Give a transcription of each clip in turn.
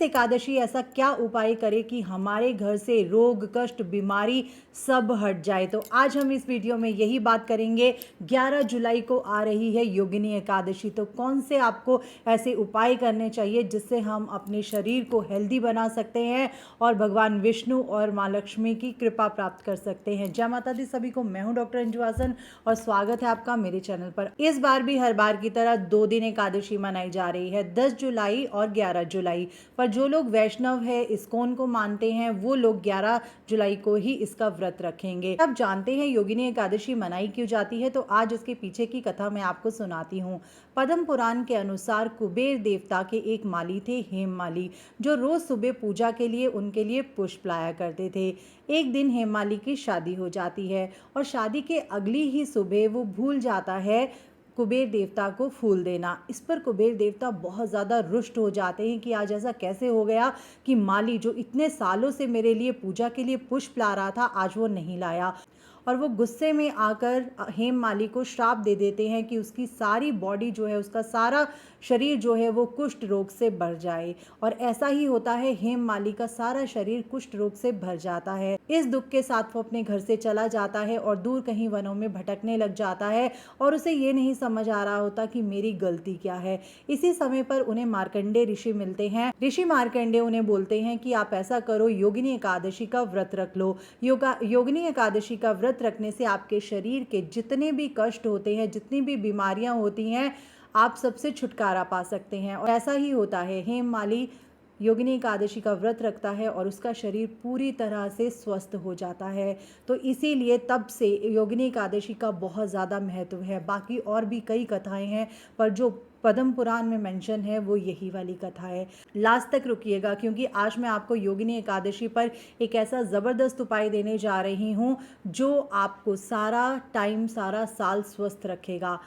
एकादशी ऐसा क्या उपाय करें कि हमारे घर से रोग कष्ट बीमारी सब हट जाए। तो आज हम इस वीडियो में यही बात करेंगे। 11 जुलाई को आ रही है योगिनी एकादशी, तो कौन से आपको ऐसे उपाय करने चाहिए जिससे हम अपने शरीर को हेल्दी बना सकते हैं और भगवान विष्णु और माँ लक्ष्मी की कृपा प्राप्त कर सकते हैं। जय माता दी सभी को, मैं हूं डॉक्टर अंजू आसन और स्वागत है आपका मेरे चैनल पर। इस बार भी हर बार की तरह 2 दिन एकादशी मनाई जा रही है, 10 जुलाई और 11 जुलाई। पर जो लोग वैष्णव है, इस्कॉन को मानते हैं, वो लोग 11 जुलाई को ही इसका व्रत रखेंगे। अब जानते हैं योगिनी एकादशी मनाई क्यों जाती है, तो आज इसके पीछे की कथा मैं आपको सुनाती हूँ। पद्म पुराण के अनुसार कुबेर देवता के एक माली थे, हेममाली, जो रोज सुबह पूजा के लिए उनके लिए पुष्प लाया करते थे। एक दिन हेममाली की शादी हो जाती है और शादी के अगली ही सुबह वो भूल जाता है कुबेर देवता को फूल देना। इस पर कुबेर देवता बहुत ज़्यादा रुष्ट हो जाते हैं कि आज ऐसा कैसे हो गया कि माली जो इतने सालों से मेरे लिए पूजा के लिए पुष्प ला रहा था, आज वो नहीं लाया। और वो गुस्से में आकर हेममाली को श्राप दे देते हैं कि उसकी सारी बॉडी जो है, उसका सारा शरीर जो है वो कुष्ठ रोग से भर जाए। और ऐसा ही होता है, हेममाली का सारा शरीर कुष्ठ रोग से भर जाता है। इस दुख के साथ वो अपने घर से चला जाता है और दूर कहीं वनों में भटकने लग जाता है और उसे ये नहीं समझ आ रहा होता कि मेरी गलती क्या है। इसी समय पर उन्हें मार्कंडे ऋषि मिलते हैं। ऋषि मार्कंडे उन्हें बोलते हैं कि आप ऐसा करो, योगिनी एकादशी का व्रत रख लो। योगिनी एकादशी का व्रत रखने से आपके शरीर के जितने भी कष्ट होते हैं, जितनी भी बीमारियां होती हैं, आप सबसे छुटकारा पा सकते हैं। और ऐसा ही होता है, हेममाली योगिनी एकादशी का व्रत रखता है और उसका शरीर पूरी तरह से स्वस्थ हो जाता है। तो इसीलिए तब से योगिनी एकादशी का बहुत ज़्यादा महत्व है। बाकी और भी कई कथाएं हैं, पर जो पद्म पुराण में मेंशन है वो यही वाली कथा है। लास्ट तक रुकिएगा, क्योंकि आज मैं आपको योगिनी एकादशी पर एक ऐसा ज़बरदस्त उपाय देने जा रही हूँ जो आपको सारा टाइम, सारा साल स्वस्थ रखेगा।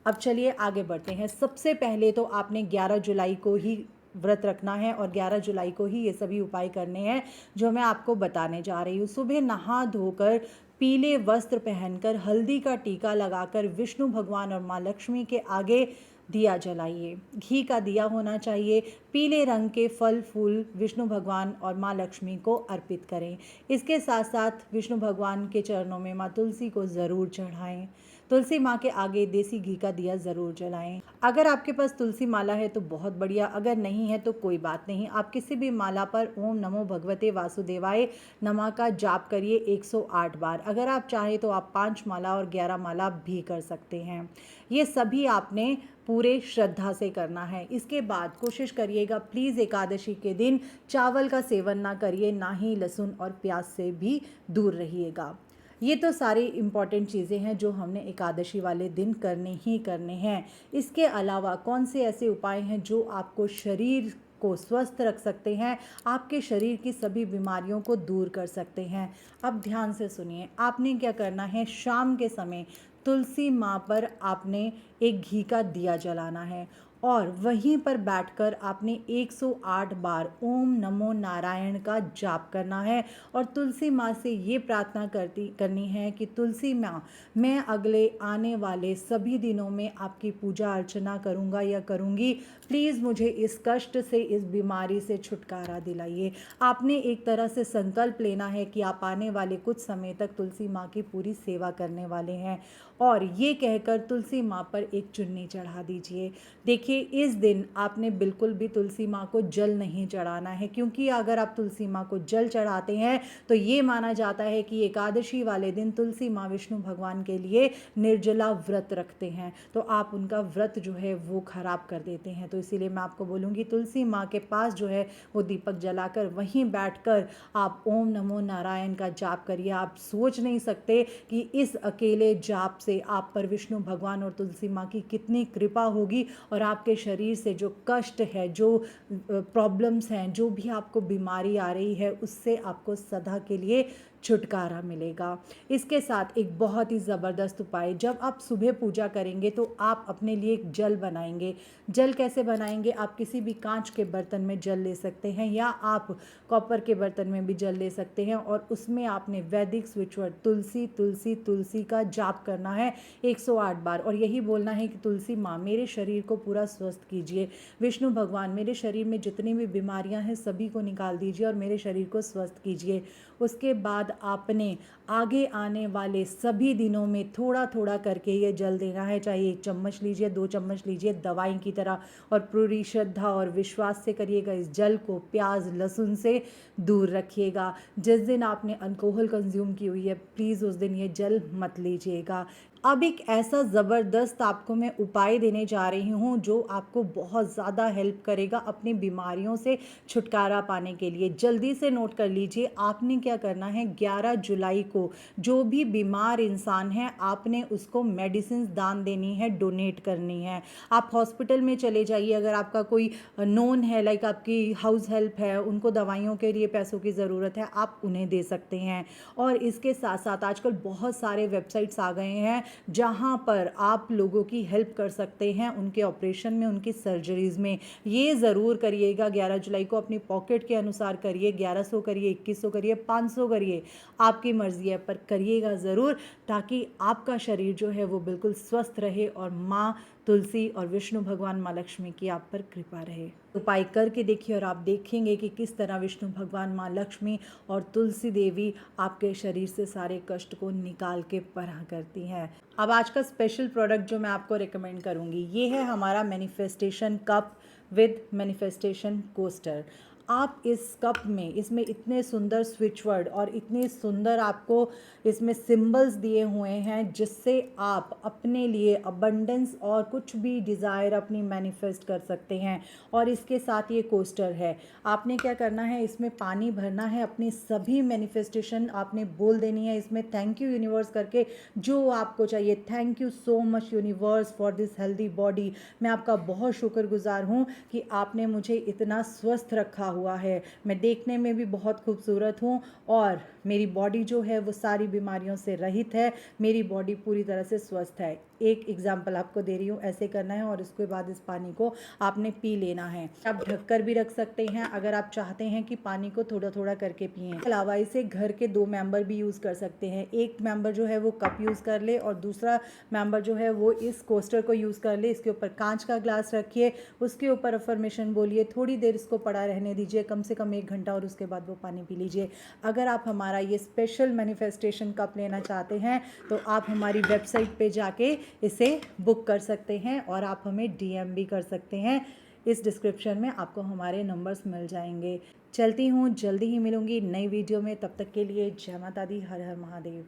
अब चलिए आगे बढ़ते हैं। सबसे पहले तो आपने 11 जुलाई को ही व्रत रखना है और 11 जुलाई को ही ये सभी उपाय करने हैं जो मैं आपको बताने जा रही हूँ। सुबह नहा धोकर, पीले वस्त्र पहनकर, हल्दी का टीका लगाकर विष्णु भगवान और माँ लक्ष्मी के आगे दिया जलाइए। घी का दिया होना चाहिए। पीले रंग के फल फूल विष्णु भगवान और माँ लक्ष्मी को अर्पित करें। इसके साथ साथ विष्णु भगवान के चरणों में माँ तुलसी को ज़रूर चढ़ाएं। तुलसी माँ के आगे देसी घी का दिया ज़रूर जलाएं। अगर आपके पास तुलसी माला है तो बहुत बढ़िया, अगर नहीं है तो कोई बात नहीं। आप किसी भी माला पर ओम नमो भगवते वासुदेवाय नमः का जाप करिए 108 बार। अगर आप चाहें तो आप 5 माला और 11 माला भी कर सकते हैं। ये सभी आपने पूरे श्रद्धा से करना है। इसके बाद कोशिश करिएगा प्लीज़ एकादशी के दिन चावल का सेवन ना करिए, ना ही लहसुन और प्याज से भी दूर रहिएगा। ये तो सारी इम्पॉर्टेंट चीज़ें हैं जो हमने एकादशी वाले दिन करने ही करने हैं। इसके अलावा कौन से ऐसे उपाय हैं जो आपको शरीर को स्वस्थ रख सकते हैं, आपके शरीर की सभी बीमारियों को दूर कर सकते हैं। अब ध्यान से सुनिए, आपने क्या करना है, शाम के समय तुलसी माँ पर आपने एक घी का दिया जलाना है और वहीं पर बैठकर आपने 108 बार ओम नमो नारायण का जाप करना है और तुलसी माँ से ये प्रार्थना करनी है कि तुलसी माँ, मैं अगले आने वाले सभी दिनों में आपकी पूजा अर्चना करूँगा या करूँगी। प्लीज़ मुझे इस कष्ट से, इस बीमारी से छुटकारा दिलाइए। आपने एक तरह से संकल्प लेना है कि आप आने वाले कुछ समय तक तुलसी माँ की पूरी सेवा करने वाले हैं और ये कहकर तुलसी माँ पर एक चुन्नी चढ़ा दीजिए। देखिए, इस दिन आपने बिल्कुल भी तुलसी माँ को जल नहीं चढ़ाना है, क्योंकि अगर आप तुलसी माँ को जल चढ़ाते हैं तो ये माना जाता है कि एकादशी वाले दिन तुलसी माँ विष्णु भगवान के लिए निर्जला व्रत रखते हैं, तो आप उनका व्रत जो है वो खराब कर देते हैं। तो इसीलिए मैं आपको बोलूँगी तुलसी माँ के पास जो है वो दीपक जलाकर वहीं बैठकर आप ओम नमो नारायण का जाप करिए। आप सोच नहीं सकते कि इस अकेले जाप से आप पर विष्णु भगवान और तुलसी माँ की कितनी कृपा होगी और आपके शरीर से जो कष्ट है, जो प्रॉब्लम्स हैं, जो भी आपको बीमारी आ रही है, उससे आपको सदा के लिए छुटकारा मिलेगा। इसके साथ एक बहुत ही ज़बरदस्त उपाय, जब आप सुबह पूजा करेंगे तो आप अपने लिए एक जल बनाएंगे। जल कैसे बनाएंगे? आप किसी भी कांच के बर्तन में जल ले सकते हैं या आप कॉपर के बर्तन में भी जल ले सकते हैं, और उसमें आपने वैदिक स्विच वर्ड तुलसी तुलसी तुलसी का जाप करना है 108 बार, और यही बोलना है कि तुलसी माँ मेरे शरीर को पूरा स्वस्थ कीजिए, विष्णु भगवान मेरे शरीर में जितनी भी बीमारियां हैं सभी को निकाल दीजिए और मेरे शरीर को स्वस्थ कीजिए। उसके बाद आपने आगे आने वाले सभी दिनों में थोड़ा थोड़ा करके ये जल देना है, चाहे 1 चम्मच लीजिए, 2 चम्मच लीजिए, दवाई की तरह, और पूरी श्रद्धा और विश्वास से करिएगा। इस जल को प्याज लहसुन से दूर रखिएगा। जिस दिन आपने अल्कोहल कंज्यूम की हुई है प्लीज़ उस दिन ये जल मत लीजिएगा। अब एक ऐसा ज़बरदस्त आपको मैं उपाय देने जा रही हूँ जो आपको बहुत ज़्यादा हेल्प करेगा अपनी बीमारियों से छुटकारा पाने के लिए। जल्दी से नोट कर लीजिए, आपने क्या करना है, 11 जुलाई को जो भी बीमार इंसान है आपने उसको मेडिसिन दान देनी है, डोनेट करनी है। आप हॉस्पिटल में चले जाइए, अगर आपका कोई नोन है, लाइक आपकी हाउस हेल्प है, उनको दवाइयों के लिए पैसों की ज़रूरत है, आप उन्हें दे सकते हैं। और इसके साथ साथ आजकल बहुत सारे वेबसाइट्स आ गए हैं जहां पर आप लोगों की हेल्प कर सकते हैं उनके ऑपरेशन में, उनकी सर्जरीज में। ये ज़रूर करिएगा 11 जुलाई को, अपनी पॉकेट के अनुसार करिए, 1100 करिए, 2100 करिए, 500 करिए, आपकी मर्जी है, पर करिएगा ज़रूर, ताकि आपका शरीर जो है वो बिल्कुल स्वस्थ रहे और माँ तुलसी और विष्णु भगवान माँ लक्ष्मी की आप पर कृपा रहे। उपाय करके देखिए और आप देखेंगे कि किस तरह विष्णु भगवान माँ लक्ष्मी और तुलसी देवी आपके शरीर से सारे कष्ट को निकाल के परा करती हैं। अब आज का स्पेशल प्रोडक्ट जो मैं आपको रिकमेंड करूँगी, ये है हमारा manifestation cup with manifestation coaster. आप इस कप में, इसमें इतने सुंदर स्विच वर्ड और इतने सुंदर आपको इसमें सिंबल्स दिए हुए हैं जिससे आप अपने लिए अबंडेंस और कुछ भी डिज़ायर अपनी मैनिफेस्ट कर सकते हैं। और इसके साथ ये कोस्टर है, आपने क्या करना है, इसमें पानी भरना है, अपनी सभी मैनिफेस्टेशन आपने बोल देनी है इसमें थैंक यू यूनिवर्स करके, जो आपको चाहिए। Thank you so much universe for this healthy body, मैं आपका बहुत शुक्रगुजार हूँ कि आपने मुझे इतना स्वस्थ रखा हुआ है, मैं देखने में भी बहुत खूबसूरत हूँ और मेरी बॉडी जो है वो सारी बीमारियों से रहित है, मेरी बॉडी पूरी तरह से स्वस्थ है। एक एग्जाम्पल आपको दे रही हूँ, ऐसे करना है और उसके बाद इस पानी को आपने पी लेना है। आप ढककर भी रख सकते हैं अगर आप चाहते हैं कि पानी को थोड़ा थोड़ा करके पिएं। इसके अलावा इसे घर के 2 मेंबर भी यूज़ कर सकते हैं, एक मेंबर जो है वो कप यूज़ कर ले और दूसरा मेंबर जो है वो इस कोस्टर को यूज़ कर ले। इसके ऊपर कांच का ग्लास रखिए, उसके ऊपर अफर्मेशन बोलिए, थोड़ी देर इसको पड़ा रहने दीजिए, कम से कम 1 घंटा, और उसके बाद वो पानी पी लीजिए। अगर आप हमारा ये स्पेशल मैनिफेस्टेशन कप लेना चाहते हैं तो आप हमारी वेबसाइट पे जाके इसे बुक कर सकते हैं और आप हमें DM भी कर सकते हैं। इस डिस्क्रिप्शन में आपको हमारे नंबर्स मिल जाएंगे। चलती हूँ, जल्दी ही मिलूंगी नई वीडियो में, तब तक के लिए जय माता दी, हर हर महादेव।